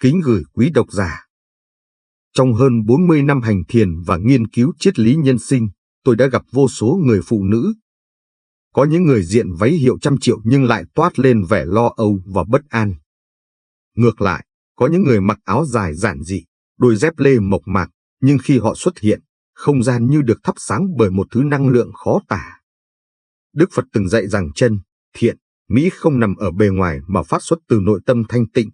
Kính gửi quý độc giả. Trong hơn 40 năm hành thiền và nghiên cứu triết lý nhân sinh, tôi đã gặp vô số người phụ nữ. Có những người diện váy hiệu trăm triệu nhưng lại toát lên vẻ lo âu và bất an. Ngược lại, có những người mặc áo dài giản dị, đôi dép lê mộc mạc, nhưng khi họ xuất hiện, không gian như được thắp sáng bởi một thứ năng lượng khó tả. Đức Phật từng dạy rằng chân, thiện, mỹ không nằm ở bề ngoài mà phát xuất từ nội tâm thanh tịnh.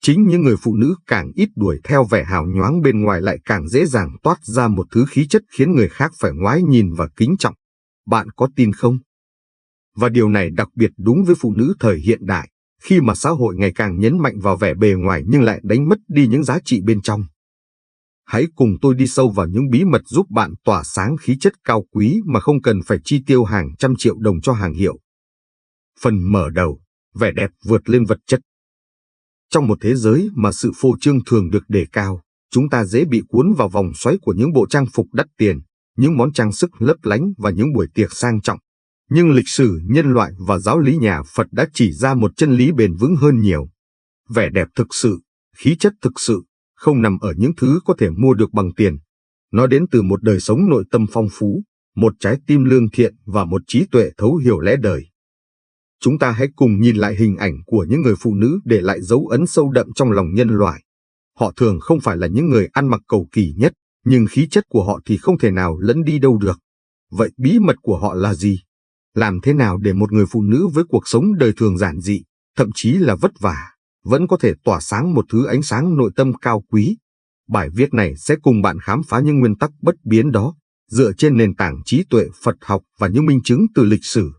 Chính những người phụ nữ càng ít đuổi theo vẻ hào nhoáng bên ngoài lại càng dễ dàng toát ra một thứ khí chất khiến người khác phải ngoái nhìn và kính trọng. Bạn có tin không? Và điều này đặc biệt đúng với phụ nữ thời hiện đại, khi mà xã hội ngày càng nhấn mạnh vào vẻ bề ngoài nhưng lại đánh mất đi những giá trị bên trong. Hãy cùng tôi đi sâu vào những bí mật giúp bạn tỏa sáng khí chất cao quý mà không cần phải chi tiêu hàng trăm triệu đồng cho hàng hiệu. Phần mở đầu, vẻ đẹp vượt lên vật chất. Trong một thế giới mà sự phô trương thường được đề cao, chúng ta dễ bị cuốn vào vòng xoáy của những bộ trang phục đắt tiền, những món trang sức lấp lánh và những buổi tiệc sang trọng. Nhưng lịch sử nhân loại và giáo lý nhà Phật đã chỉ ra một chân lý bền vững hơn nhiều. Vẻ đẹp thực sự, khí chất thực sự, không nằm ở những thứ có thể mua được bằng tiền. Nó đến từ một đời sống nội tâm phong phú, một trái tim lương thiện và một trí tuệ thấu hiểu lẽ đời. Chúng ta hãy cùng nhìn lại hình ảnh của những người phụ nữ để lại dấu ấn sâu đậm trong lòng nhân loại. Họ thường không phải là những người ăn mặc cầu kỳ nhất, nhưng khí chất của họ thì không thể nào lẫn đi đâu được. Vậy bí mật của họ là gì? Làm thế nào để một người phụ nữ với cuộc sống đời thường giản dị, thậm chí là vất vả, vẫn có thể tỏa sáng một thứ ánh sáng nội tâm cao quý? Bài viết này sẽ cùng bạn khám phá những nguyên tắc bất biến đó, dựa trên nền tảng trí tuệ Phật học và những minh chứng từ lịch sử.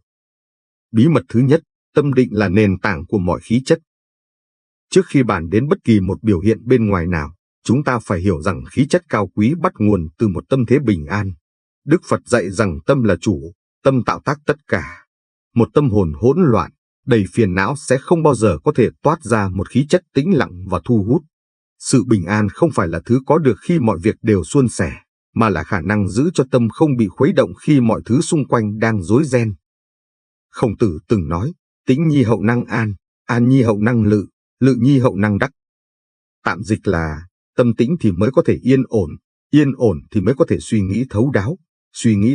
Bí mật thứ nhất, tâm định là nền tảng của mọi khí chất. Trước khi bàn đến bất kỳ một biểu hiện bên ngoài nào, chúng ta phải hiểu rằng khí chất cao quý bắt nguồn từ một tâm thế bình an. Đức Phật dạy rằng tâm là chủ, tâm tạo tác tất cả. Một tâm hồn hỗn loạn, đầy phiền não sẽ không bao giờ có thể toát ra một khí chất tĩnh lặng và thu hút. Sự bình an không phải là thứ có được khi mọi việc đều suôn sẻ, mà là khả năng giữ cho tâm không bị khuấy động khi mọi thứ xung quanh đang rối ren. Khổng Tử từng nói, tĩnh nhi hậu năng an, an nhi hậu năng lự, lự nhi hậu năng đắc. Tạm dịch là, tâm tĩnh thì mới có thể yên ổn thì mới có thể suy nghĩ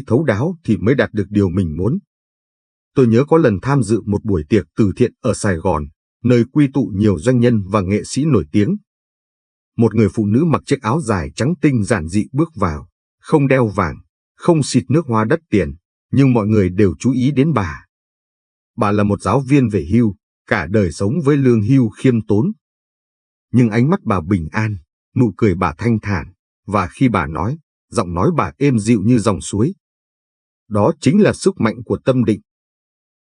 thấu đáo thì mới đạt được điều mình muốn. Tôi nhớ có lần tham dự một buổi tiệc từ thiện ở Sài Gòn, nơi quy tụ nhiều doanh nhân và nghệ sĩ nổi tiếng. Một người phụ nữ mặc chiếc áo dài trắng tinh giản dị bước vào, không đeo vàng, không xịt nước hoa đắt tiền, nhưng mọi người đều chú ý đến bà. Bà là một giáo viên về hưu, cả đời sống với lương hưu khiêm tốn. Nhưng ánh mắt bà bình an, nụ cười bà thanh thản, và khi bà nói, giọng nói bà êm dịu như dòng suối. Đó chính là sức mạnh của tâm định.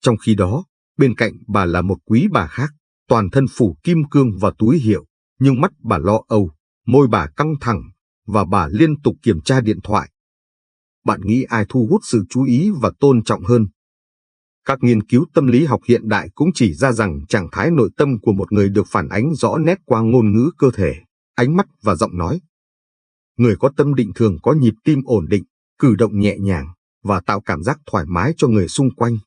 Trong khi đó, bên cạnh bà là một quý bà khác, toàn thân phủ kim cương và túi hiệu, nhưng mắt bà lo âu, môi bà căng thẳng, và bà liên tục kiểm tra điện thoại. Bạn nghĩ ai thu hút sự chú ý và tôn trọng hơn? Các nghiên cứu tâm lý học hiện đại cũng chỉ ra rằng trạng thái nội tâm của một người được phản ánh rõ nét qua ngôn ngữ cơ thể, ánh mắt và giọng nói. Người có tâm định thường có nhịp tim ổn định, cử động nhẹ nhàng, và tạo cảm giác thoải mái cho người xung quanh.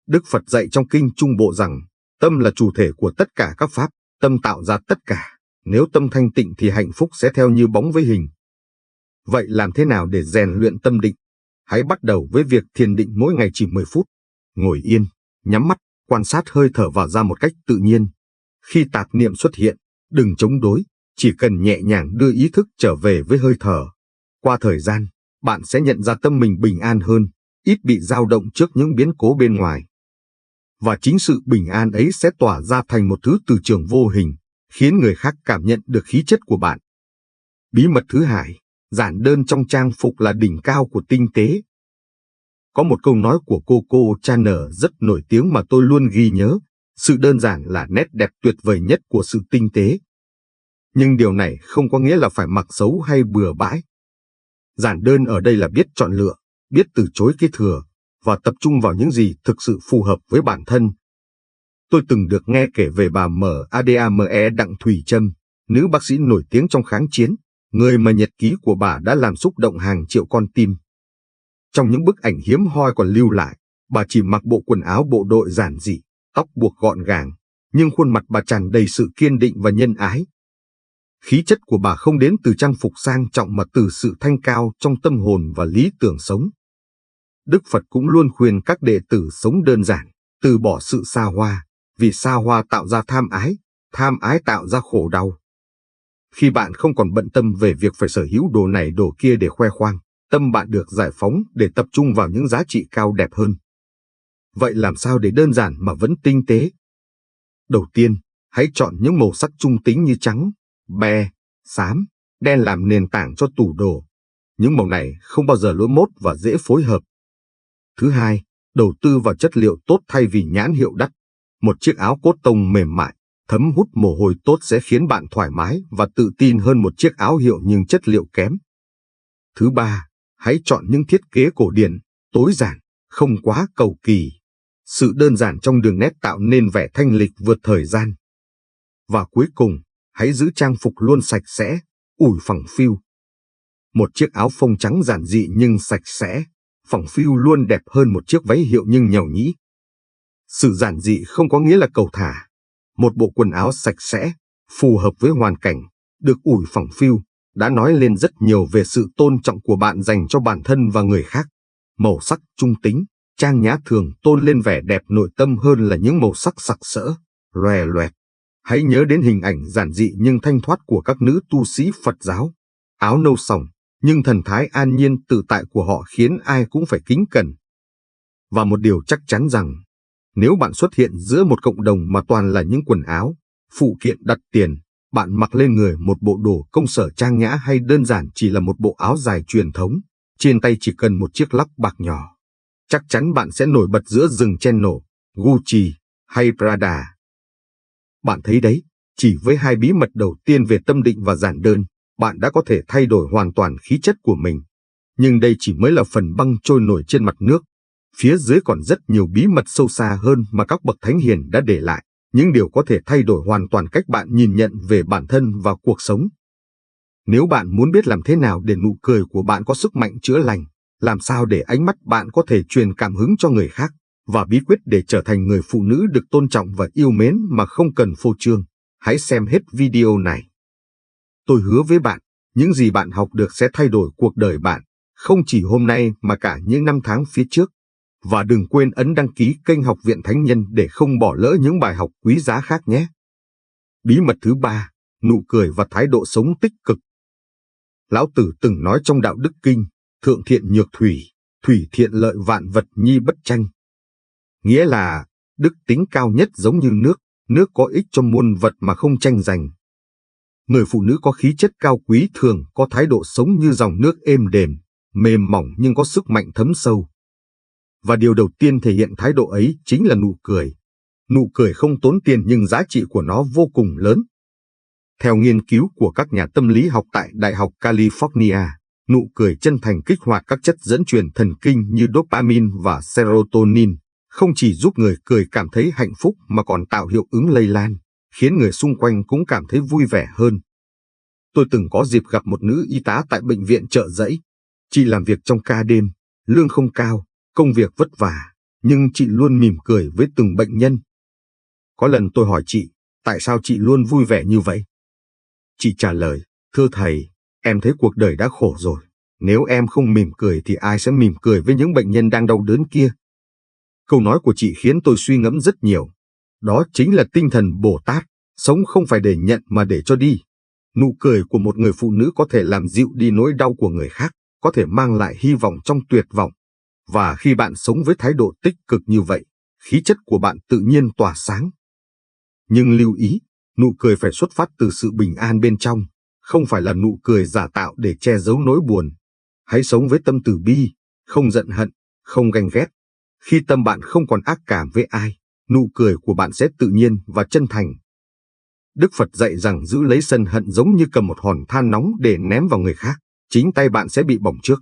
Đức Phật dạy trong Kinh Trung Bộ rằng, tâm là chủ thể của tất cả các pháp, tâm tạo ra tất cả, nếu tâm thanh tịnh thì hạnh phúc sẽ theo như bóng với hình. Vậy làm thế nào để rèn luyện tâm định? Hãy bắt đầu với việc thiền định mỗi ngày chỉ 10 phút. Ngồi yên, nhắm mắt, quan sát hơi thở vào ra một cách tự nhiên. Khi tạp niệm xuất hiện, đừng chống đối, chỉ cần nhẹ nhàng đưa ý thức trở về với hơi thở. Qua thời gian, bạn sẽ nhận ra tâm mình bình an hơn, ít bị dao động trước những biến cố bên ngoài. Và chính sự bình an ấy sẽ tỏa ra thành một thứ từ trường vô hình, khiến người khác cảm nhận được khí chất của bạn. Bí mật thứ hai, giản đơn trong trang phục là đỉnh cao của tinh tế. Có một câu nói của Coco Chanel rất nổi tiếng mà tôi luôn ghi nhớ, sự đơn giản là nét đẹp tuyệt vời nhất của sự tinh tế. Nhưng điều này không có nghĩa là phải mặc xấu hay bừa bãi. Giản đơn ở đây là biết chọn lựa, biết từ chối cái thừa, và tập trung vào những gì thực sự phù hợp với bản thân. Tôi từng được nghe kể về bà MADAME Đặng Thùy Trâm, nữ bác sĩ nổi tiếng trong kháng chiến, người mà nhật ký của bà đã làm xúc động hàng triệu con tim. Trong những bức ảnh hiếm hoi còn lưu lại, bà chỉ mặc bộ quần áo bộ đội giản dị, tóc buộc gọn gàng, nhưng khuôn mặt bà tràn đầy sự kiên định và nhân ái. Khí chất của bà không đến từ trang phục sang trọng mà từ sự thanh cao trong tâm hồn và lý tưởng sống. Đức Phật cũng luôn khuyên các đệ tử sống đơn giản, từ bỏ sự xa hoa, vì xa hoa tạo ra tham ái tạo ra khổ đau. Khi bạn không còn bận tâm về việc phải sở hữu đồ này đồ kia để khoe khoang, tâm bạn được giải phóng để tập trung vào những giá trị cao đẹp hơn. Vậy làm sao để đơn giản mà vẫn tinh tế? Đầu tiên, hãy chọn những màu sắc trung tính như trắng, be, xám, đen làm nền tảng cho tủ đồ. Những màu này không bao giờ lỗi mốt và dễ phối hợp. Thứ hai, đầu tư vào chất liệu tốt thay vì nhãn hiệu đắt. Một chiếc áo cốt tông mềm mại, thấm hút mồ hôi tốt sẽ khiến bạn thoải mái và tự tin hơn một chiếc áo hiệu nhưng chất liệu kém. Thứ ba, hãy chọn những thiết kế cổ điển, tối giản, không quá cầu kỳ. Sự đơn giản trong đường nét tạo nên vẻ thanh lịch vượt thời gian. Và cuối cùng, hãy giữ trang phục luôn sạch sẽ, ủi phẳng phiu. Một chiếc áo phông trắng giản dị nhưng sạch sẽ, phẳng phiu luôn đẹp hơn một chiếc váy hiệu nhưng nhàu nhĩ. Sự giản dị không có nghĩa là cầu thả. Một bộ quần áo sạch sẽ, phù hợp với hoàn cảnh, được ủi phẳng phiu, đã nói lên rất nhiều về sự tôn trọng của bạn dành cho bản thân và người khác. Màu sắc trung tính, trang nhã thường tôn lên vẻ đẹp nội tâm hơn là những màu sắc sặc sỡ, loè loẹt. Hãy nhớ đến hình ảnh giản dị nhưng thanh thoát của các nữ tu sĩ Phật giáo. Áo nâu sòng, nhưng thần thái an nhiên tự tại của họ khiến ai cũng phải kính cẩn. Và một điều chắc chắn rằng, nếu bạn xuất hiện giữa một cộng đồng mà toàn là những quần áo, phụ kiện đắt tiền, bạn mặc lên người một bộ đồ công sở trang nhã hay đơn giản chỉ là một bộ áo dài truyền thống, trên tay chỉ cần một chiếc lắc bạc nhỏ, chắc chắn bạn sẽ nổi bật giữa rừng Chanel, Gucci hay Prada. Bạn thấy đấy, chỉ với hai bí mật đầu tiên về tâm định và giản đơn, bạn đã có thể thay đổi hoàn toàn khí chất của mình. Nhưng đây chỉ mới là phần băng trôi nổi trên mặt nước. Phía dưới còn rất nhiều bí mật sâu xa hơn mà các bậc thánh hiền đã để lại, những điều có thể thay đổi hoàn toàn cách bạn nhìn nhận về bản thân và cuộc sống. Nếu bạn muốn biết làm thế nào để nụ cười của bạn có sức mạnh chữa lành, làm sao để ánh mắt bạn có thể truyền cảm hứng cho người khác, và bí quyết để trở thành người phụ nữ được tôn trọng và yêu mến mà không cần phô trương, hãy xem hết video này. Tôi hứa với bạn, những gì bạn học được sẽ thay đổi cuộc đời bạn, không chỉ hôm nay mà cả những năm tháng phía trước. Và đừng quên ấn đăng ký kênh Học viện Thánh Nhân để không bỏ lỡ những bài học quý giá khác nhé. Bí mật thứ 3, nụ cười và thái độ sống tích cực. Lão Tử từng nói trong Đạo Đức Kinh, thượng thiện nhược thủy, thủy thiện lợi vạn vật nhi bất tranh. Nghĩa là, đức tính cao nhất giống như nước có ích cho muôn vật mà không tranh giành. Người phụ nữ có khí chất cao quý thường có thái độ sống như dòng nước êm đềm, mềm mỏng nhưng có sức mạnh thấm sâu. Và điều đầu tiên thể hiện thái độ ấy chính là nụ cười. Nụ cười không tốn tiền nhưng giá trị của nó vô cùng lớn. Theo nghiên cứu của các nhà tâm lý học tại Đại học California, nụ cười chân thành kích hoạt các chất dẫn truyền thần kinh như dopamine và serotonin, không chỉ giúp người cười cảm thấy hạnh phúc mà còn tạo hiệu ứng lây lan, khiến người xung quanh cũng cảm thấy vui vẻ hơn. Tôi từng có dịp gặp một nữ y tá tại bệnh viện Chợ Giẫy. Chị làm việc trong ca đêm, lương không cao, công việc vất vả, nhưng chị luôn mỉm cười với từng bệnh nhân. Có lần tôi hỏi chị, tại sao chị luôn vui vẻ như vậy? Chị trả lời, thưa thầy, em thấy cuộc đời đã khổ rồi. Nếu em không mỉm cười thì ai sẽ mỉm cười với những bệnh nhân đang đau đớn kia? Câu nói của chị khiến tôi suy ngẫm rất nhiều. Đó chính là tinh thần Bồ Tát, sống không phải để nhận mà để cho đi. Nụ cười của một người phụ nữ có thể làm dịu đi nỗi đau của người khác, có thể mang lại hy vọng trong tuyệt vọng. Và khi bạn sống với thái độ tích cực như vậy, khí chất của bạn tự nhiên tỏa sáng. Nhưng lưu ý, nụ cười phải xuất phát từ sự bình an bên trong, không phải là nụ cười giả tạo để che giấu nỗi buồn. Hãy sống với tâm từ bi, không giận hận, không ganh ghét. Khi tâm bạn không còn ác cảm với ai, nụ cười của bạn sẽ tự nhiên và chân thành. Đức Phật dạy rằng giữ lấy sân hận giống như cầm một hòn than nóng để ném vào người khác, chính tay bạn sẽ bị bỏng trước.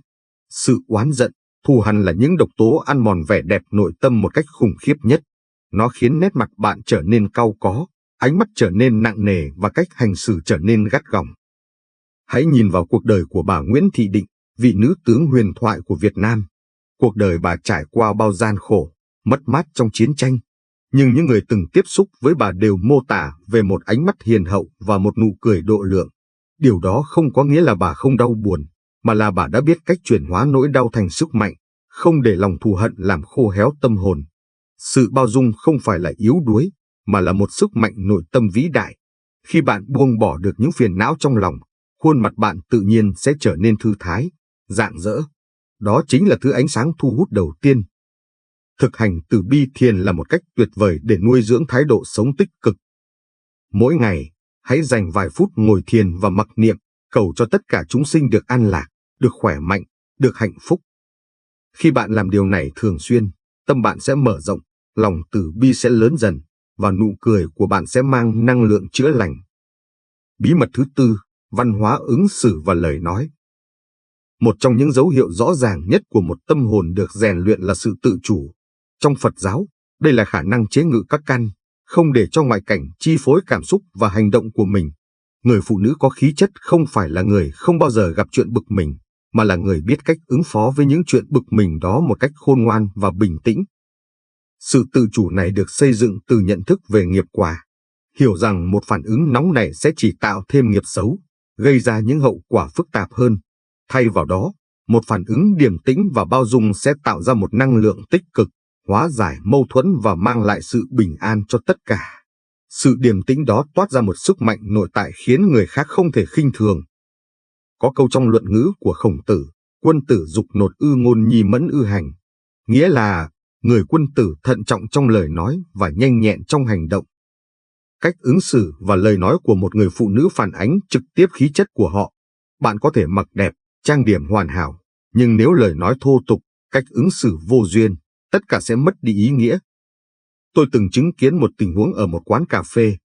Sự oán giận, thù hằn là những độc tố ăn mòn vẻ đẹp nội tâm một cách khủng khiếp nhất. Nó khiến nét mặt bạn trở nên cau có, ánh mắt trở nên nặng nề và cách hành xử trở nên gắt gỏng. Hãy nhìn vào cuộc đời của bà Nguyễn Thị Định, vị nữ tướng huyền thoại của Việt Nam. Cuộc đời bà trải qua bao gian khổ, mất mát trong chiến tranh. Nhưng những người từng tiếp xúc với bà đều mô tả về một ánh mắt hiền hậu và một nụ cười độ lượng. Điều đó không có nghĩa là bà không đau buồn, mà là bà đã biết cách chuyển hóa nỗi đau thành sức mạnh, không để lòng thù hận làm khô héo tâm hồn. Sự bao dung không phải là yếu đuối, mà là một sức mạnh nội tâm vĩ đại. Khi bạn buông bỏ được những phiền não trong lòng, khuôn mặt bạn tự nhiên sẽ trở nên thư thái, rạng rỡ. Đó chính là thứ ánh sáng thu hút đầu tiên. Thực hành từ bi thiền là một cách tuyệt vời để nuôi dưỡng thái độ sống tích cực. Mỗi ngày, hãy dành vài phút ngồi thiền và mặc niệm, cầu cho tất cả chúng sinh được an lạc, được khỏe mạnh, được hạnh phúc. Khi bạn làm điều này thường xuyên, tâm bạn sẽ mở rộng, lòng từ bi sẽ lớn dần, và nụ cười của bạn sẽ mang năng lượng chữa lành. Bí mật thứ tư, văn hóa ứng xử và lời nói. Một trong những dấu hiệu rõ ràng nhất của một tâm hồn được rèn luyện là sự tự chủ. Trong Phật giáo, đây là khả năng chế ngự các căn, không để cho ngoại cảnh chi phối cảm xúc và hành động của mình. Người phụ nữ có khí chất không phải là người không bao giờ gặp chuyện bực mình, mà là người biết cách ứng phó với những chuyện bực mình đó một cách khôn ngoan và bình tĩnh. Sự tự chủ này được xây dựng từ nhận thức về nghiệp quả, hiểu rằng một phản ứng nóng nảy sẽ chỉ tạo thêm nghiệp xấu, gây ra những hậu quả phức tạp hơn. Thay vào đó, một phản ứng điềm tĩnh và bao dung sẽ tạo ra một năng lượng tích cực, hóa giải mâu thuẫn và mang lại sự bình an cho tất cả. Sự điềm tĩnh đó toát ra một sức mạnh nội tại khiến người khác không thể khinh thường. Có câu trong luận ngữ của Khổng Tử, quân tử dục nột ư ngôn nhi mẫn ư hành, nghĩa là người quân tử thận trọng trong lời nói và nhanh nhẹn trong hành động. Cách ứng xử và lời nói của một người phụ nữ phản ánh trực tiếp khí chất của họ. Bạn có thể mặc đẹp, trang điểm hoàn hảo, nhưng nếu lời nói thô tục, cách ứng xử vô duyên, tất cả sẽ mất đi ý nghĩa. Tôi từng chứng kiến một tình huống ở một quán cà phê.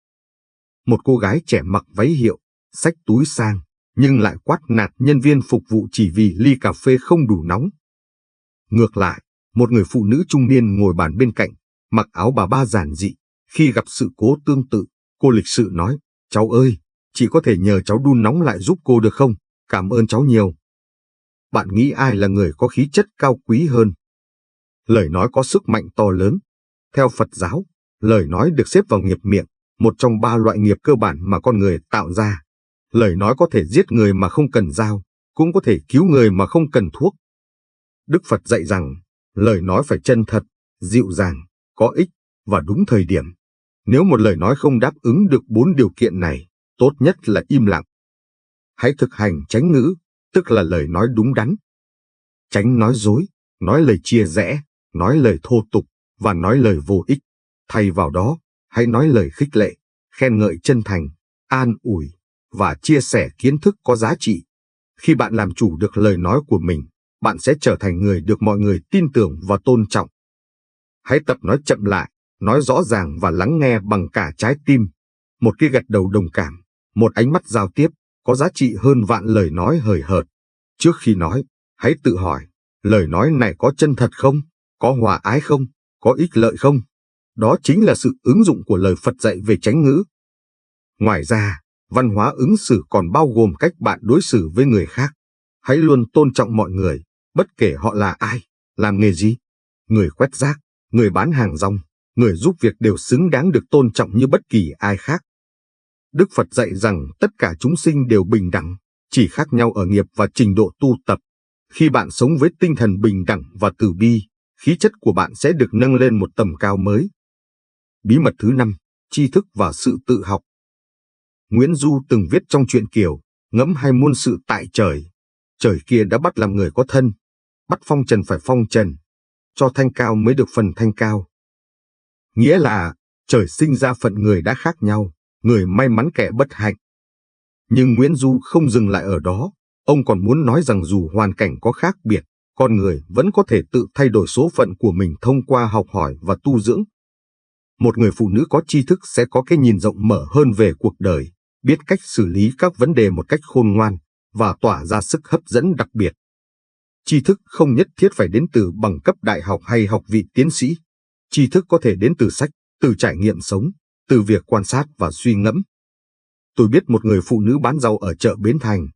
Một cô gái trẻ mặc váy hiệu, xách túi sang, nhưng lại quát nạt nhân viên phục vụ chỉ vì ly cà phê không đủ nóng. Ngược lại, một người phụ nữ trung niên ngồi bàn bên cạnh, mặc áo bà ba giản dị. Khi gặp sự cố tương tự, cô lịch sự nói, cháu ơi, chị có thể nhờ cháu đun nóng lại giúp cô được không? Cảm ơn cháu nhiều. Bạn nghĩ ai là người có khí chất cao quý hơn? Lời nói có sức mạnh to lớn. Theo Phật giáo, lời nói được xếp vào nghiệp miệng, một trong 3 loại nghiệp cơ bản mà con người tạo ra. Lời nói có thể giết người mà không cần dao, cũng có thể cứu người mà không cần thuốc. Đức Phật dạy rằng, lời nói phải chân thật, dịu dàng, có ích và đúng thời điểm. Nếu một lời nói không đáp ứng được 4 điều kiện này, tốt nhất là im lặng. Hãy thực hành chánh ngữ, tức là lời nói đúng đắn. Tránh nói dối, nói lời chia rẽ, nói lời thô tục và nói lời vô ích. Thay vào đó, hãy nói lời khích lệ, khen ngợi chân thành, an ủi và chia sẻ kiến thức có giá trị. Khi bạn làm chủ được lời nói của mình, bạn sẽ trở thành người được mọi người tin tưởng và tôn trọng. Hãy tập nói chậm lại, nói rõ ràng và lắng nghe bằng cả trái tim. Một cái gật đầu đồng cảm, một ánh mắt giao tiếp, có giá trị hơn vạn lời nói hời hợt. Trước khi nói, hãy tự hỏi, lời nói này có chân thật không? Có hòa ái không? Có ích lợi không? Đó chính là sự ứng dụng của lời Phật dạy về chánh ngữ. Ngoài ra, văn hóa ứng xử còn bao gồm cách bạn đối xử với người khác. Hãy luôn tôn trọng mọi người, bất kể họ là ai, làm nghề gì. Người quét rác, người bán hàng rong, người giúp việc đều xứng đáng được tôn trọng như bất kỳ ai khác. Đức Phật dạy rằng tất cả chúng sinh đều bình đẳng, chỉ khác nhau ở nghiệp và trình độ tu tập. Khi bạn sống với tinh thần bình đẳng và từ bi, khí chất của bạn sẽ được nâng lên một tầm cao mới. Bí mật thứ 5, tri thức và sự tự học. Nguyễn Du từng viết trong truyện Kiều, ngẫm hay muôn sự tại trời. Trời kia đã bắt làm người có thân, bắt phong trần phải phong trần, cho thanh cao mới được phần thanh cao. Nghĩa là, trời sinh ra phận người đã khác nhau, người may mắn kẻ bất hạnh. Nhưng Nguyễn Du không dừng lại ở đó, ông còn muốn nói rằng dù hoàn cảnh có khác biệt, con người vẫn có thể tự thay đổi số phận của mình thông qua học hỏi và tu dưỡng. Một người phụ nữ có tri thức sẽ có cái nhìn rộng mở hơn về cuộc đời, biết cách xử lý các vấn đề một cách khôn ngoan, và tỏa ra sức hấp dẫn đặc biệt. Tri thức không nhất thiết phải đến từ bằng cấp đại học hay học vị tiến sĩ. Tri thức có thể đến từ sách, từ trải nghiệm sống, từ việc quan sát và suy ngẫm. Tôi biết một người phụ nữ bán rau ở chợ Bến Thành.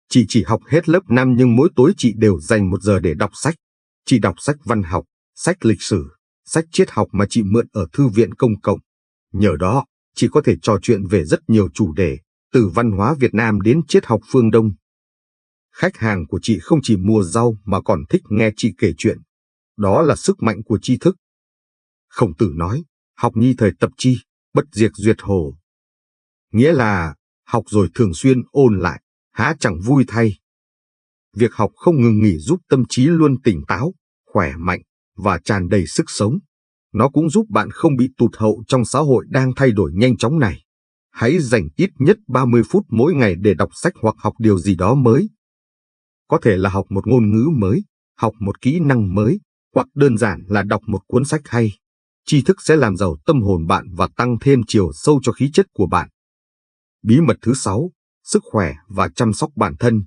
Chị chỉ học hết lớp 5 nhưng mỗi tối chị đều dành 1 giờ để đọc sách. Chị đọc sách văn học, sách lịch sử, sách triết học mà chị mượn ở thư viện công cộng. Nhờ đó, chị có thể trò chuyện về rất nhiều chủ đề, từ văn hóa Việt Nam đến triết học phương Đông. Khách hàng của chị không chỉ mua rau mà còn thích nghe chị kể chuyện. Đó là sức mạnh của tri thức. Khổng Tử nói, học nhi thời tập chi, bất diệt duyệt hồ. Nghĩa là, học rồi thường xuyên ôn lại, há chẳng vui thay. Việc học không ngừng nghỉ giúp tâm trí luôn tỉnh táo, khỏe mạnh và tràn đầy sức sống. Nó cũng giúp bạn không bị tụt hậu trong xã hội đang thay đổi nhanh chóng này. Hãy dành ít nhất 30 phút mỗi ngày để đọc sách hoặc học điều gì đó mới. Có thể là học một ngôn ngữ mới, học một kỹ năng mới, hoặc đơn giản là đọc một cuốn sách hay. Tri thức sẽ làm giàu tâm hồn bạn và tăng thêm chiều sâu cho khí chất của bạn. Bí mật thứ 6, sức khỏe và chăm sóc bản thân.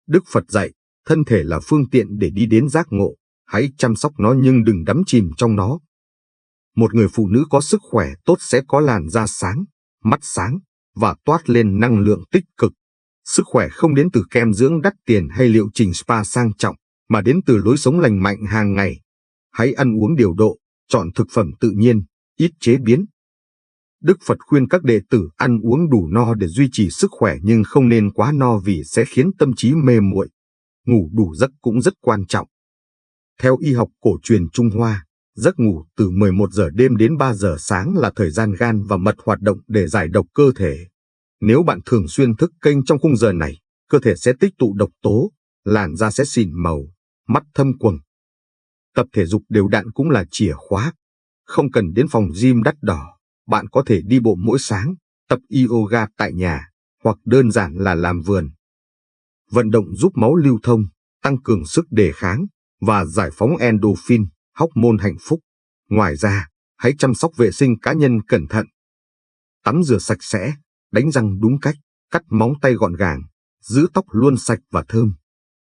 Đức Phật dạy, thân thể là phương tiện để đi đến giác ngộ, hãy chăm sóc nó nhưng đừng đắm chìm trong nó. Một người phụ nữ có sức khỏe tốt sẽ có làn da sáng, mắt sáng và toát lên năng lượng tích cực. Sức khỏe không đến từ kem dưỡng đắt tiền hay liệu trình spa sang trọng, mà đến từ lối sống lành mạnh hàng ngày. Hãy ăn uống điều độ, chọn thực phẩm tự nhiên, ít chế biến. Đức Phật khuyên các đệ tử ăn uống đủ no để duy trì sức khỏe nhưng không nên quá no vì sẽ khiến tâm trí mê muội. Ngủ đủ giấc cũng rất quan trọng. Theo y học cổ truyền Trung Hoa, giấc ngủ từ 11 giờ đêm đến 3 giờ sáng là thời gian gan và mật hoạt động để giải độc cơ thể. Nếu bạn thường xuyên thức kênh trong khung giờ này, cơ thể sẽ tích tụ độc tố, làn da sẽ xỉn màu, mắt thâm quầng. Tập thể dục đều đặn cũng là chìa khóa. Không cần đến phòng gym đắt đỏ, bạn có thể đi bộ mỗi sáng, tập yoga tại nhà, hoặc đơn giản là làm vườn. Vận động giúp máu lưu thông, tăng cường sức đề kháng và giải phóng endorphin, hormone hạnh phúc. Ngoài ra, hãy chăm sóc vệ sinh cá nhân cẩn thận. Tắm rửa sạch sẽ, đánh răng đúng cách, cắt móng tay gọn gàng, giữ tóc luôn sạch và thơm.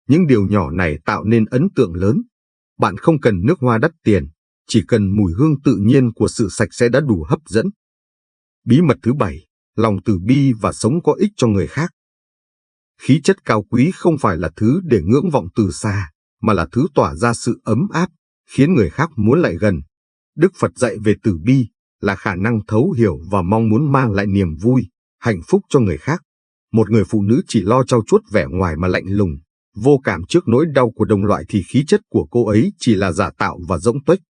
Những điều nhỏ này tạo nên ấn tượng lớn. Bạn không cần nước hoa đắt tiền, chỉ cần mùi hương tự nhiên của sự sạch sẽ đã đủ hấp dẫn. Bí mật thứ 7, lòng từ bi và sống có ích cho người khác. Khí chất cao quý không phải là thứ để ngưỡng vọng từ xa, mà là thứ tỏa ra sự ấm áp, khiến người khác muốn lại gần. Đức Phật dạy về từ bi là khả năng thấu hiểu và mong muốn mang lại niềm vui, hạnh phúc cho người khác. Một người phụ nữ chỉ lo trau chuốt vẻ ngoài mà lạnh lùng, vô cảm trước nỗi đau của đồng loại thì khí chất của cô ấy chỉ là giả tạo và rỗng tuếch.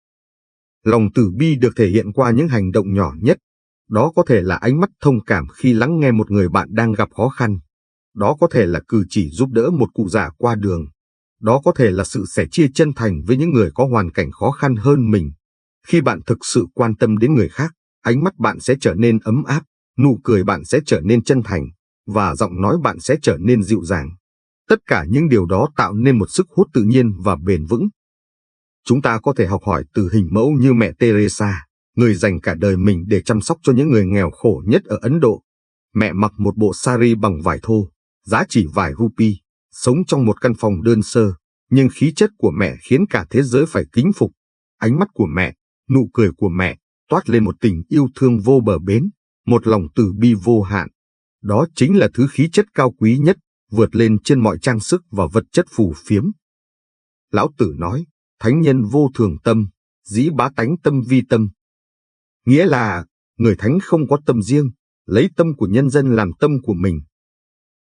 Lòng từ bi được thể hiện qua những hành động nhỏ nhất. Đó có thể là ánh mắt thông cảm khi lắng nghe một người bạn đang gặp khó khăn. Đó có thể là cử chỉ giúp đỡ một cụ già qua đường. Đó có thể là sự sẻ chia chân thành với những người có hoàn cảnh khó khăn hơn mình. Khi bạn thực sự quan tâm đến người khác, ánh mắt bạn sẽ trở nên ấm áp, nụ cười bạn sẽ trở nên chân thành, và giọng nói bạn sẽ trở nên dịu dàng. Tất cả những điều đó tạo nên một sức hút tự nhiên và bền vững. Chúng ta có thể học hỏi từ hình mẫu như mẹ Teresa, người dành cả đời mình để chăm sóc cho những người nghèo khổ nhất ở Ấn Độ. Mẹ mặc một bộ sari bằng vải thô, giá chỉ vài rupee, sống trong một căn phòng đơn sơ, nhưng khí chất của mẹ khiến cả thế giới phải kính phục. Ánh mắt của mẹ, nụ cười của mẹ, toát lên một tình yêu thương vô bờ bến, một lòng từ bi vô hạn. Đó chính là thứ khí chất cao quý nhất, vượt lên trên mọi trang sức và vật chất phù phiếm. Lão Tử nói, thánh nhân vô thường tâm, dĩ bá tánh tâm vi tâm. Nghĩa là, người thánh không có tâm riêng, lấy tâm của nhân dân làm tâm của mình.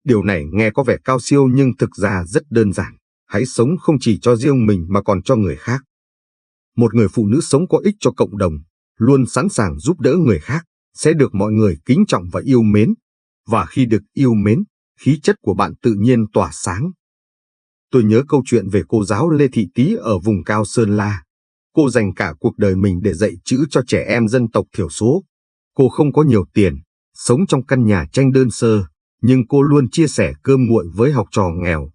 Điều này nghe có vẻ cao siêu nhưng thực ra rất đơn giản. Hãy sống không chỉ cho riêng mình mà còn cho người khác. Một người phụ nữ sống có ích cho cộng đồng, luôn sẵn sàng giúp đỡ người khác, sẽ được mọi người kính trọng và yêu mến. Và khi được yêu mến, khí chất của bạn tự nhiên tỏa sáng. Tôi nhớ câu chuyện về cô giáo Lê Thị Tý ở vùng cao Sơn La. Cô dành cả cuộc đời mình để dạy chữ cho trẻ em dân tộc thiểu số. Cô không có nhiều tiền, sống trong căn nhà tranh đơn sơ, nhưng cô luôn chia sẻ cơm nguội với học trò nghèo.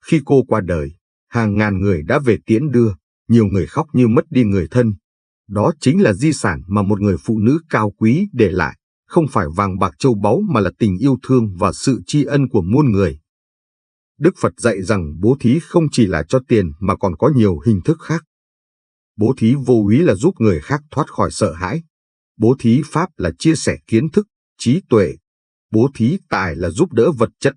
Khi cô qua đời, hàng ngàn người đã về tiễn đưa, nhiều người khóc như mất đi người thân. Đó chính là di sản mà một người phụ nữ cao quý để lại, không phải vàng bạc châu báu mà là tình yêu thương và sự tri ân của muôn người. Đức Phật dạy rằng bố thí không chỉ là cho tiền mà còn có nhiều hình thức khác. Bố thí vô úy là giúp người khác thoát khỏi sợ hãi. Bố thí pháp là chia sẻ kiến thức, trí tuệ. Bố thí tài là giúp đỡ vật chất.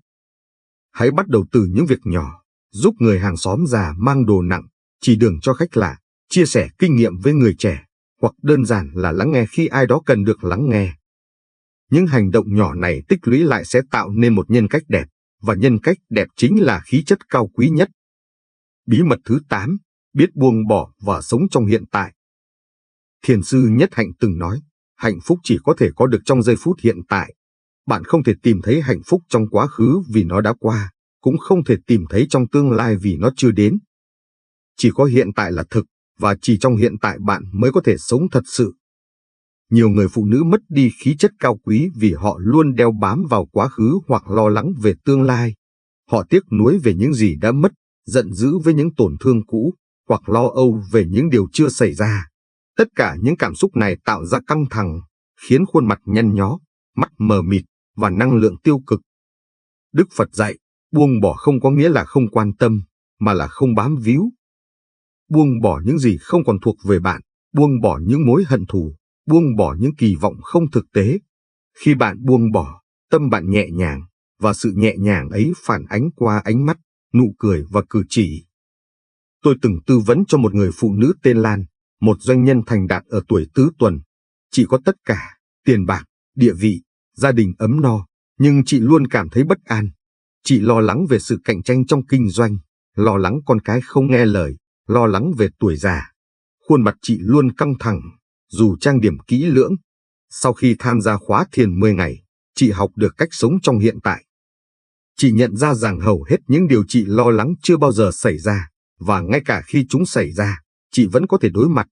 Hãy bắt đầu từ những việc nhỏ, giúp người hàng xóm già mang đồ nặng, chỉ đường cho khách lạ, chia sẻ kinh nghiệm với người trẻ, hoặc đơn giản là lắng nghe khi ai đó cần được lắng nghe. Những hành động nhỏ này tích lũy lại sẽ tạo nên một nhân cách đẹp, và nhân cách đẹp chính là khí chất cao quý nhất. Bí mật thứ 8, biết buông bỏ và sống trong hiện tại. Thiền sư Nhất Hạnh từng nói, hạnh phúc chỉ có thể có được trong giây phút hiện tại. Bạn không thể tìm thấy hạnh phúc trong quá khứ vì nó đã qua, cũng không thể tìm thấy trong tương lai vì nó chưa đến. Chỉ có hiện tại là thực, và chỉ trong hiện tại bạn mới có thể sống thật sự. Nhiều người phụ nữ mất đi khí chất cao quý vì họ luôn đeo bám vào quá khứ hoặc lo lắng về tương lai. Họ tiếc nuối về những gì đã mất, giận dữ với những tổn thương cũ, hoặc lo âu về những điều chưa xảy ra. Tất cả những cảm xúc này tạo ra căng thẳng, khiến khuôn mặt nhăn nhó, mắt mờ mịt và năng lượng tiêu cực. Đức Phật dạy, buông bỏ không có nghĩa là không quan tâm, mà là không bám víu. Buông bỏ những gì không còn thuộc về bạn, buông bỏ những mối hận thù, buông bỏ những kỳ vọng không thực tế. Khi bạn buông bỏ, tâm bạn nhẹ nhàng, và sự nhẹ nhàng ấy phản ánh qua ánh mắt, nụ cười và cử chỉ. Tôi từng tư vấn cho một người phụ nữ tên Lan, một doanh nhân thành đạt ở tuổi tứ tuần. Chị có tất cả, tiền bạc, địa vị, gia đình ấm no, nhưng chị luôn cảm thấy bất an. Chị lo lắng về sự cạnh tranh trong kinh doanh, lo lắng con cái không nghe lời, lo lắng về tuổi già. Khuôn mặt chị luôn căng thẳng, dù trang điểm kỹ lưỡng. Sau khi tham gia khóa thiền 10 ngày, chị học được cách sống trong hiện tại. Chị nhận ra rằng hầu hết những điều chị lo lắng chưa bao giờ xảy ra, và ngay cả khi chúng xảy ra, chị vẫn có thể đối mặt.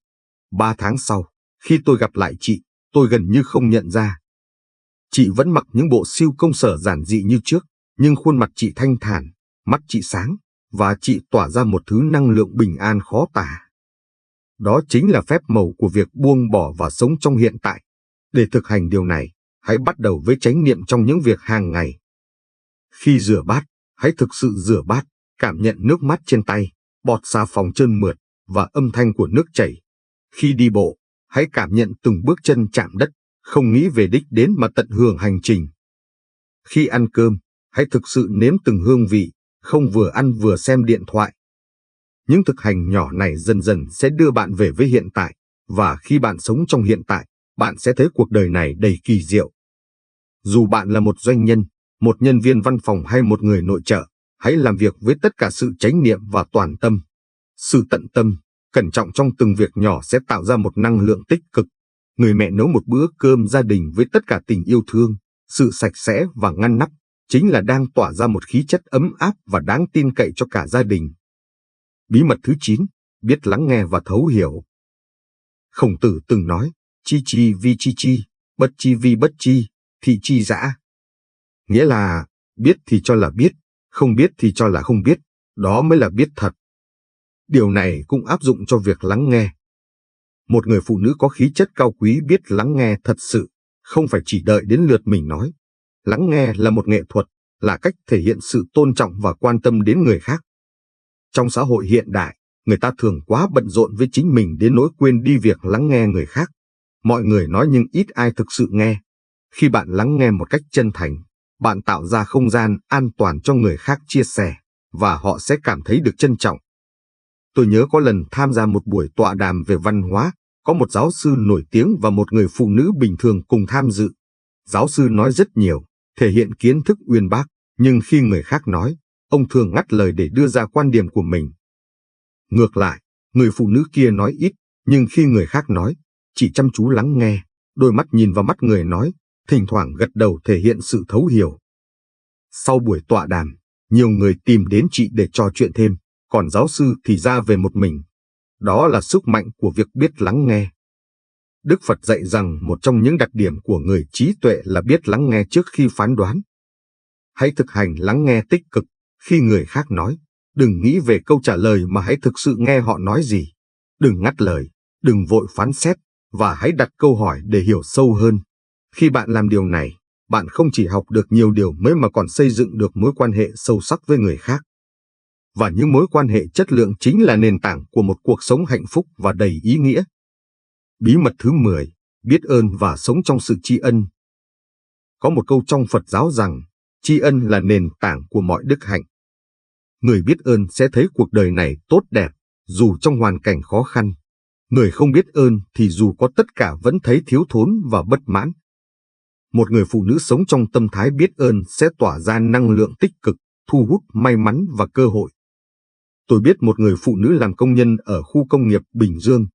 3 tháng sau, khi tôi gặp lại chị, tôi gần như không nhận ra. Chị vẫn mặc những bộ siêu công sở giản dị như trước, nhưng khuôn mặt chị thanh thản, mắt chị sáng, và chị tỏa ra một thứ năng lượng bình an khó tả. Đó chính là phép màu của việc buông bỏ và sống trong hiện tại. Để thực hành điều này, hãy bắt đầu với chánh niệm trong những việc hàng ngày. Khi rửa bát, hãy thực sự rửa bát, cảm nhận nước mát trên tay, bọt xà phòng trơn mượt, và âm thanh của nước chảy. Khi đi bộ, hãy cảm nhận từng bước chân chạm đất, không nghĩ về đích đến mà tận hưởng hành trình. Khi ăn cơm, hãy thực sự nếm từng hương vị, không vừa ăn vừa xem điện thoại. Những thực hành nhỏ này dần dần sẽ đưa bạn về với hiện tại, và khi bạn sống trong hiện tại, bạn sẽ thấy cuộc đời này đầy kỳ diệu. Dù bạn là một doanh nhân, một nhân viên văn phòng hay một người nội trợ, hãy làm việc với tất cả sự chánh niệm và toàn tâm. Sự tận tâm, cẩn trọng trong từng việc nhỏ sẽ tạo ra một năng lượng tích cực. Người mẹ nấu một bữa cơm gia đình với tất cả tình yêu thương, sự sạch sẽ và ngăn nắp, chính là đang tỏa ra một khí chất ấm áp và đáng tin cậy cho cả gia đình. Bí mật thứ 9, biết lắng nghe và thấu hiểu. Khổng Tử từng nói, chi chi vi chi chi, bất chi vi bất chi, thị chi dã. Nghĩa là, biết thì cho là biết, không biết thì cho là không biết, đó mới là biết thật. Điều này cũng áp dụng cho việc lắng nghe. Một người phụ nữ có khí chất cao quý biết lắng nghe thật sự, không phải chỉ đợi đến lượt mình nói. Lắng nghe là một nghệ thuật, là cách thể hiện sự tôn trọng và quan tâm đến người khác. Trong xã hội hiện đại, người ta thường quá bận rộn với chính mình đến nỗi quên đi việc lắng nghe người khác. Mọi người nói nhưng ít ai thực sự nghe. Khi bạn lắng nghe một cách chân thành, bạn tạo ra không gian an toàn cho người khác chia sẻ, và họ sẽ cảm thấy được trân trọng. Tôi nhớ có lần tham gia một buổi tọa đàm về văn hóa, có một giáo sư nổi tiếng và một người phụ nữ bình thường cùng tham dự. Giáo sư nói rất nhiều, thể hiện kiến thức uyên bác, nhưng khi người khác nói, ông thường ngắt lời để đưa ra quan điểm của mình. Ngược lại, người phụ nữ kia nói ít, nhưng khi người khác nói, chỉ chăm chú lắng nghe, đôi mắt nhìn vào mắt người nói, thỉnh thoảng gật đầu thể hiện sự thấu hiểu. Sau buổi tọa đàm, nhiều người tìm đến chị để trò chuyện thêm, còn giáo sư thì ra về một mình. Đó là sức mạnh của việc biết lắng nghe. Đức Phật dạy rằng một trong những đặc điểm của người trí tuệ là biết lắng nghe trước khi phán đoán. Hãy thực hành lắng nghe tích cực. Khi người khác nói, đừng nghĩ về câu trả lời mà hãy thực sự nghe họ nói gì. Đừng ngắt lời, đừng vội phán xét, và hãy đặt câu hỏi để hiểu sâu hơn. Khi bạn làm điều này, bạn không chỉ học được nhiều điều mới mà còn xây dựng được mối quan hệ sâu sắc với người khác. Và những mối quan hệ chất lượng chính là nền tảng của một cuộc sống hạnh phúc và đầy ý nghĩa. Bí mật thứ 10, biết ơn và sống trong sự tri ân. Có một câu trong Phật giáo rằng, tri ân là nền tảng của mọi đức hạnh. Người biết ơn sẽ thấy cuộc đời này tốt đẹp, dù trong hoàn cảnh khó khăn. Người không biết ơn thì dù có tất cả vẫn thấy thiếu thốn và bất mãn. Một người phụ nữ sống trong tâm thái biết ơn sẽ tỏa ra năng lượng tích cực, thu hút may mắn và cơ hội. Tôi biết một người phụ nữ làm công nhân ở khu công nghiệp Bình Dương.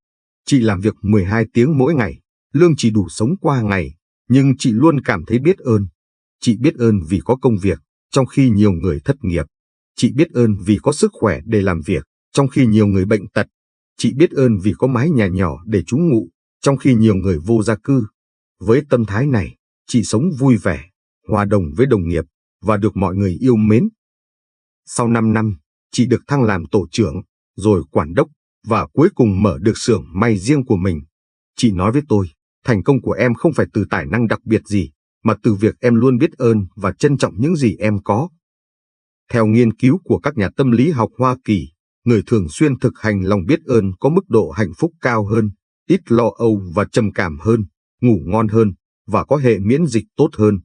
Chị làm việc 12 tiếng mỗi ngày, lương chỉ đủ sống qua ngày, nhưng chị luôn cảm thấy biết ơn. Chị biết ơn vì có công việc, trong khi nhiều người thất nghiệp. Chị biết ơn vì có sức khỏe để làm việc, trong khi nhiều người bệnh tật. Chị biết ơn vì có mái nhà nhỏ để trú ngụ, trong khi nhiều người vô gia cư. Với tâm thái này, chị sống vui vẻ, hòa đồng với đồng nghiệp và được mọi người yêu mến. Sau 5 năm, chị được thăng làm tổ trưởng, rồi quản đốc và cuối cùng mở được xưởng may riêng của mình. Chị nói với tôi, thành công của em không phải từ tài năng đặc biệt gì, mà từ việc em luôn biết ơn và trân trọng những gì em có. Theo nghiên cứu của các nhà tâm lý học Hoa Kỳ, người thường xuyên thực hành lòng biết ơn có mức độ hạnh phúc cao hơn, ít lo âu và trầm cảm hơn, ngủ ngon hơn và có hệ miễn dịch tốt hơn.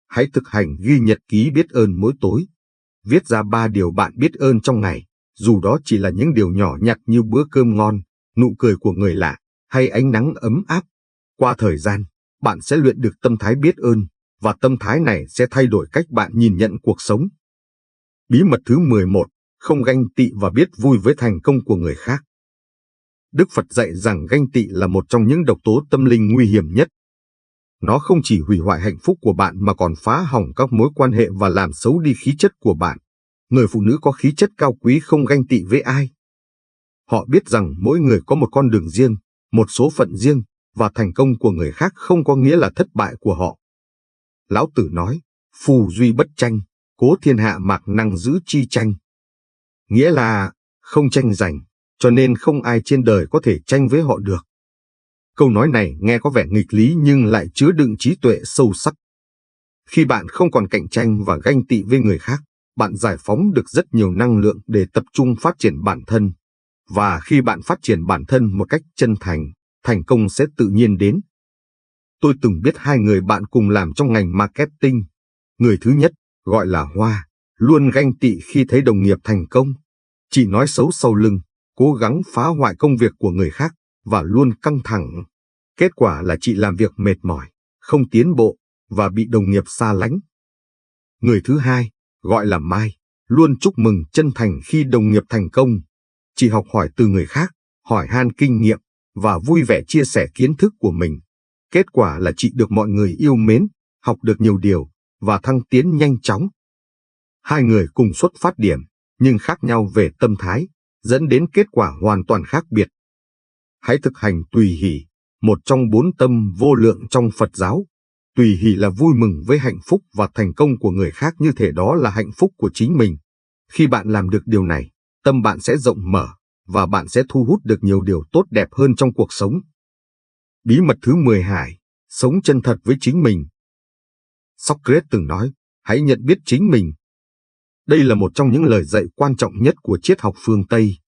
Hãy thực hành ghi nhật ký biết ơn mỗi tối. Viết ra 3 điều bạn biết ơn trong ngày, dù đó chỉ là những điều nhỏ nhặt như bữa cơm ngon, nụ cười của người lạ, hay ánh nắng ấm áp. Qua thời gian, bạn sẽ luyện được tâm thái biết ơn, và tâm thái này sẽ thay đổi cách bạn nhìn nhận cuộc sống. Bí mật thứ 11, không ganh tị và biết vui với thành công của người khác. Đức Phật dạy rằng ganh tị là một trong những độc tố tâm linh nguy hiểm nhất. Nó không chỉ hủy hoại hạnh phúc của bạn mà còn phá hỏng các mối quan hệ và làm xấu đi khí chất của bạn. Người phụ nữ có khí chất cao quý không ganh tị với ai. Họ biết rằng mỗi người có một con đường riêng, một số phận riêng, và thành công của người khác không có nghĩa là thất bại của họ. Lão Tử nói, phù duy bất tranh, cố thiên hạ mạc năng giữ chi tranh. Nghĩa là không tranh giành, cho nên không ai trên đời có thể tranh với họ được. Câu nói này nghe có vẻ nghịch lý nhưng lại chứa đựng trí tuệ sâu sắc. Khi bạn không còn cạnh tranh và ganh tị với người khác, bạn giải phóng được rất nhiều năng lượng để tập trung phát triển bản thân. Và khi bạn phát triển bản thân một cách chân thành, thành công sẽ tự nhiên đến. Tôi từng biết 2 người bạn cùng làm trong ngành marketing. Người thứ nhất, gọi là Hoa, luôn ganh tị khi thấy đồng nghiệp thành công. Chị nói xấu sau lưng, cố gắng phá hoại công việc của người khác và luôn căng thẳng. Kết quả là chị làm việc mệt mỏi, không tiến bộ và bị đồng nghiệp xa lánh. Người thứ hai, gọi là Mai, luôn chúc mừng chân thành khi đồng nghiệp thành công. Chị học hỏi từ người khác, hỏi han kinh nghiệm và vui vẻ chia sẻ kiến thức của mình. Kết quả là chị được mọi người yêu mến, học được nhiều điều và thăng tiến nhanh chóng. 2 người cùng xuất phát điểm, nhưng khác nhau về tâm thái, dẫn đến kết quả hoàn toàn khác biệt. Hãy thực hành tùy hỷ, một trong 4 tâm vô lượng trong Phật giáo. Tùy hỷ là vui mừng với hạnh phúc và thành công của người khác như thể đó là hạnh phúc của chính mình. Khi bạn làm được điều này, tâm bạn sẽ rộng mở, và bạn sẽ thu hút được nhiều điều tốt đẹp hơn trong cuộc sống. Bí mật thứ 12, sống chân thật với chính mình. Socrates từng nói, hãy nhận biết chính mình. Đây là một trong những lời dạy quan trọng nhất của triết học phương Tây.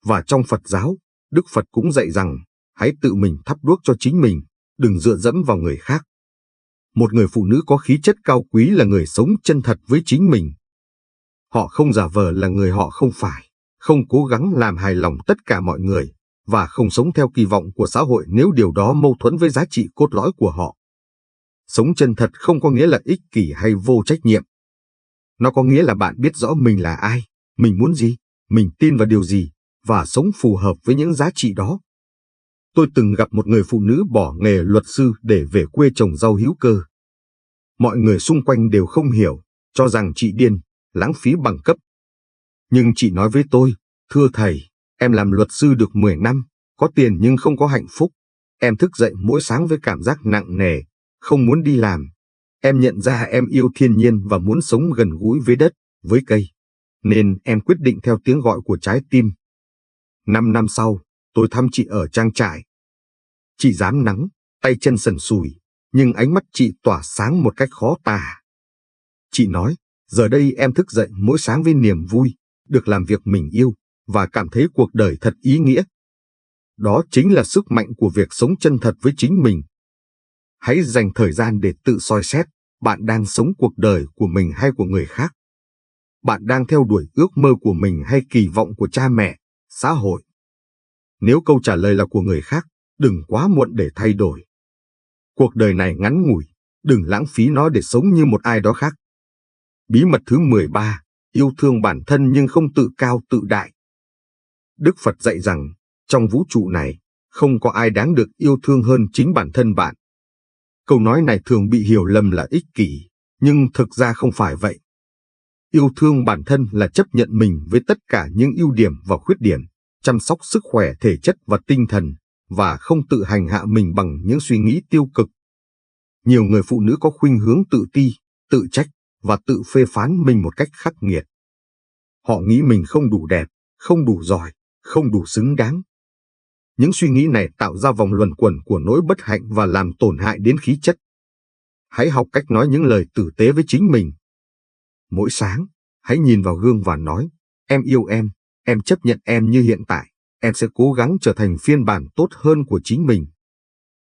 Và trong Phật giáo, Đức Phật cũng dạy rằng, hãy tự mình thắp đuốc cho chính mình, đừng dựa dẫm vào người khác. Một người phụ nữ có khí chất cao quý là người sống chân thật với chính mình. Họ không giả vờ là người họ không phải, không cố gắng làm hài lòng tất cả mọi người, và không sống theo kỳ vọng của xã hội nếu điều đó mâu thuẫn với giá trị cốt lõi của họ. Sống chân thật không có nghĩa là ích kỷ hay vô trách nhiệm. Nó có nghĩa là bạn biết rõ mình là ai, mình muốn gì, mình tin vào điều gì, và sống phù hợp với những giá trị đó. Tôi từng gặp một người phụ nữ bỏ nghề luật sư để về quê trồng rau hữu cơ. Mọi người xung quanh đều không hiểu, cho rằng chị điên, lãng phí bằng cấp. Nhưng chị nói với tôi, thưa thầy, em làm luật sư được 10 năm, có tiền nhưng không có hạnh phúc. Em thức dậy mỗi sáng với cảm giác nặng nề, không muốn đi làm. Em nhận ra em yêu thiên nhiên và muốn sống gần gũi với đất, với cây. Nên em quyết định theo tiếng gọi của trái tim. 5 năm sau, tôi thăm chị ở trang trại. Chị rám nắng, tay chân sần sùi, nhưng ánh mắt chị tỏa sáng một cách khó tả. Chị nói, giờ đây em thức dậy mỗi sáng với niềm vui, được làm việc mình yêu, và cảm thấy cuộc đời thật ý nghĩa. Đó chính là sức mạnh của việc sống chân thật với chính mình. Hãy dành thời gian để tự soi xét, bạn đang sống cuộc đời của mình hay của người khác? Bạn đang theo đuổi ước mơ của mình hay kỳ vọng của cha mẹ, xã hội? Nếu câu trả lời là của người khác, đừng quá muộn để thay đổi. Cuộc đời này ngắn ngủi, đừng lãng phí nó để sống như một ai đó khác. Bí mật thứ 13, yêu thương bản thân nhưng không tự cao tự đại. Đức Phật dạy rằng, trong vũ trụ này, không có ai đáng được yêu thương hơn chính bản thân bạn. Câu nói này thường bị hiểu lầm là ích kỷ, nhưng thực ra không phải vậy. Yêu thương bản thân là chấp nhận mình với tất cả những ưu điểm và khuyết điểm, chăm sóc sức khỏe thể chất và tinh thần, và không tự hành hạ mình bằng những suy nghĩ tiêu cực. Nhiều người phụ nữ có khuynh hướng tự ti, tự trách và tự phê phán mình một cách khắc nghiệt. Họ nghĩ mình không đủ đẹp, không đủ giỏi, không đủ xứng đáng. Những suy nghĩ này tạo ra vòng luẩn quẩn của nỗi bất hạnh và làm tổn hại đến khí chất. Hãy học cách nói những lời tử tế với chính mình. Mỗi sáng, hãy nhìn vào gương và nói, em yêu em chấp nhận em như hiện tại, em sẽ cố gắng trở thành phiên bản tốt hơn của chính mình.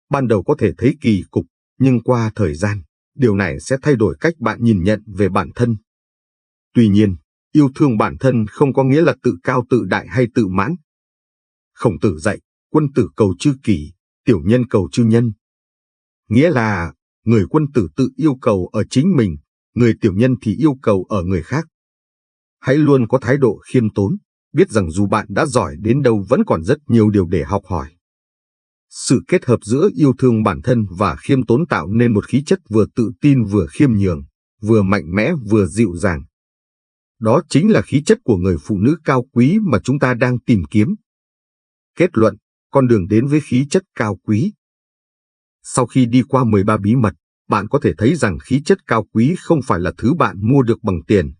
Ban đầu có thể thấy kỳ cục, nhưng qua thời gian, điều này sẽ thay đổi cách bạn nhìn nhận về bản thân. Tuy nhiên, yêu thương bản thân không có nghĩa là tự cao tự đại hay tự mãn. Khổng Tử dạy, quân tử cầu chư kỷ, tiểu nhân cầu chư nhân. Nghĩa là, người quân tử tự yêu cầu ở chính mình, người tiểu nhân thì yêu cầu ở người khác. Hãy luôn có thái độ khiêm tốn, biết rằng dù bạn đã giỏi đến đâu vẫn còn rất nhiều điều để học hỏi. Sự kết hợp giữa yêu thương bản thân và khiêm tốn tạo nên một khí chất vừa tự tin vừa khiêm nhường, vừa mạnh mẽ vừa dịu dàng. Đó chính là khí chất của người phụ nữ cao quý mà chúng ta đang tìm kiếm. Kết luận, con đường đến với khí chất cao quý. Sau khi đi qua 13 bí mật, bạn có thể thấy rằng khí chất cao quý không phải là thứ bạn mua được bằng tiền.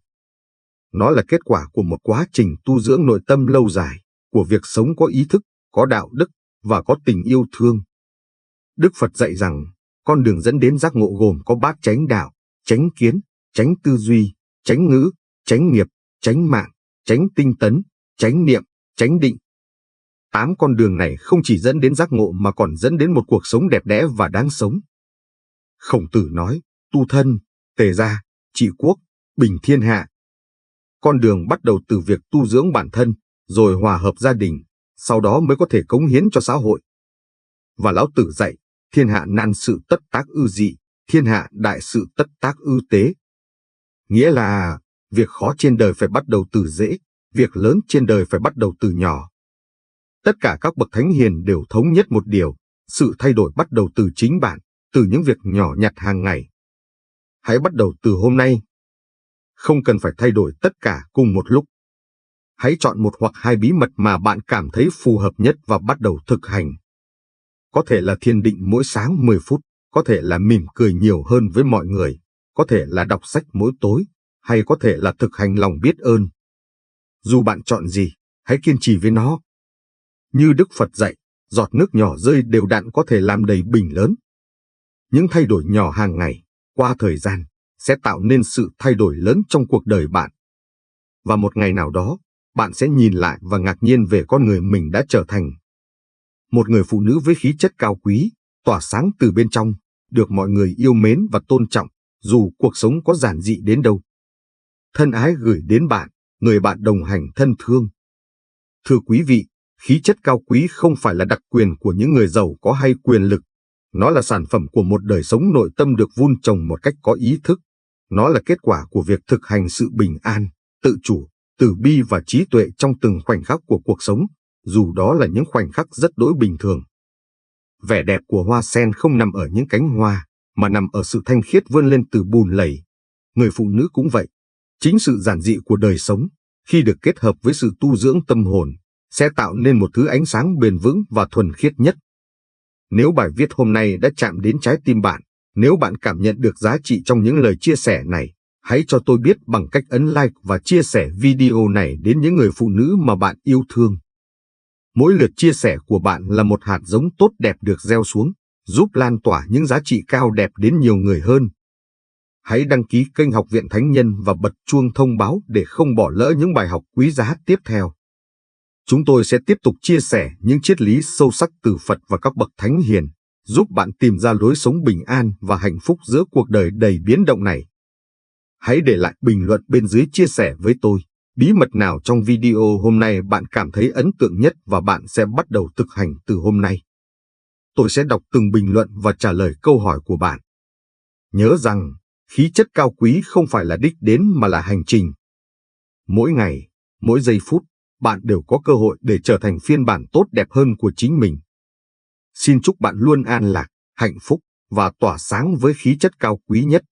Nó là kết quả của một quá trình tu dưỡng nội tâm lâu dài, của việc sống có ý thức, có đạo đức và có tình yêu thương. Đức Phật dạy rằng, con đường dẫn đến giác ngộ gồm có bát chánh đạo, chánh kiến, chánh tư duy, chánh ngữ, chánh nghiệp, chánh mạng, chánh tinh tấn, chánh niệm, chánh định. 8 con đường này không chỉ dẫn đến giác ngộ mà còn dẫn đến một cuộc sống đẹp đẽ và đáng sống. Khổng Tử nói, tu thân, tề gia, trị quốc, bình thiên hạ. Con đường bắt đầu từ việc tu dưỡng bản thân, rồi hòa hợp gia đình, sau đó mới có thể cống hiến cho xã hội. Và Lão Tử dạy, thiên hạ nan sự tất tác ư dị, thiên hạ đại sự tất tác ư tế. Nghĩa là, việc khó trên đời phải bắt đầu từ dễ, việc lớn trên đời phải bắt đầu từ nhỏ. Tất cả các bậc thánh hiền đều thống nhất một điều, sự thay đổi bắt đầu từ chính bạn, từ những việc nhỏ nhặt hàng ngày. Hãy bắt đầu từ hôm nay. Không cần phải thay đổi tất cả cùng một lúc. Hãy chọn một hoặc hai bí mật mà bạn cảm thấy phù hợp nhất và bắt đầu thực hành. Có thể là thiền định mỗi sáng 10 phút, có thể là mỉm cười nhiều hơn với mọi người, có thể là đọc sách mỗi tối, hay có thể là thực hành lòng biết ơn. Dù bạn chọn gì, hãy kiên trì với nó. Như Đức Phật dạy, giọt nước nhỏ rơi đều đặn có thể làm đầy bình lớn. Những thay đổi nhỏ hàng ngày, qua thời gian, sẽ tạo nên sự thay đổi lớn trong cuộc đời bạn. Và một ngày nào đó, bạn sẽ nhìn lại và ngạc nhiên về con người mình đã trở thành. Một người phụ nữ với khí chất cao quý, tỏa sáng từ bên trong, được mọi người yêu mến và tôn trọng, dù cuộc sống có giản dị đến đâu. Thân ái gửi đến bạn, người bạn đồng hành thân thương. Thưa quý vị, khí chất cao quý không phải là đặc quyền của những người giàu có hay quyền lực. Nó là sản phẩm của một đời sống nội tâm được vun trồng một cách có ý thức. Nó là kết quả của việc thực hành sự bình an, tự chủ, từ bi và trí tuệ trong từng khoảnh khắc của cuộc sống, dù đó là những khoảnh khắc rất đỗi bình thường. Vẻ đẹp của hoa sen không nằm ở những cánh hoa, mà nằm ở sự thanh khiết vươn lên từ bùn lầy. Người phụ nữ cũng vậy. Chính sự giản dị của đời sống, khi được kết hợp với sự tu dưỡng tâm hồn, sẽ tạo nên một thứ ánh sáng bền vững và thuần khiết nhất. Nếu bài viết hôm nay đã chạm đến trái tim bạn, nếu bạn cảm nhận được giá trị trong những lời chia sẻ này, hãy cho tôi biết bằng cách ấn like và chia sẻ video này đến những người phụ nữ mà bạn yêu thương. Mỗi lượt chia sẻ của bạn là một hạt giống tốt đẹp được gieo xuống, giúp lan tỏa những giá trị cao đẹp đến nhiều người hơn. Hãy đăng ký kênh Học viện Thánh Nhân và bật chuông thông báo để không bỏ lỡ những bài học quý giá tiếp theo. Chúng tôi sẽ tiếp tục chia sẻ những triết lý sâu sắc từ Phật và các bậc thánh hiền, giúp bạn tìm ra lối sống bình an và hạnh phúc giữa cuộc đời đầy biến động này. Hãy để lại bình luận bên dưới chia sẻ với tôi, bí mật nào trong video hôm nay bạn cảm thấy ấn tượng nhất và bạn sẽ bắt đầu thực hành từ hôm nay. tôi sẽ đọc từng bình luận và trả lời câu hỏi của bạn. Nhớ rằng, khí chất cao quý không phải là đích đến mà là hành trình. Mỗi ngày, mỗi giây phút, bạn đều có cơ hội để trở thành phiên bản tốt đẹp hơn của chính mình. Xin chúc bạn luôn an lạc, hạnh phúc và tỏa sáng với khí chất cao quý nhất.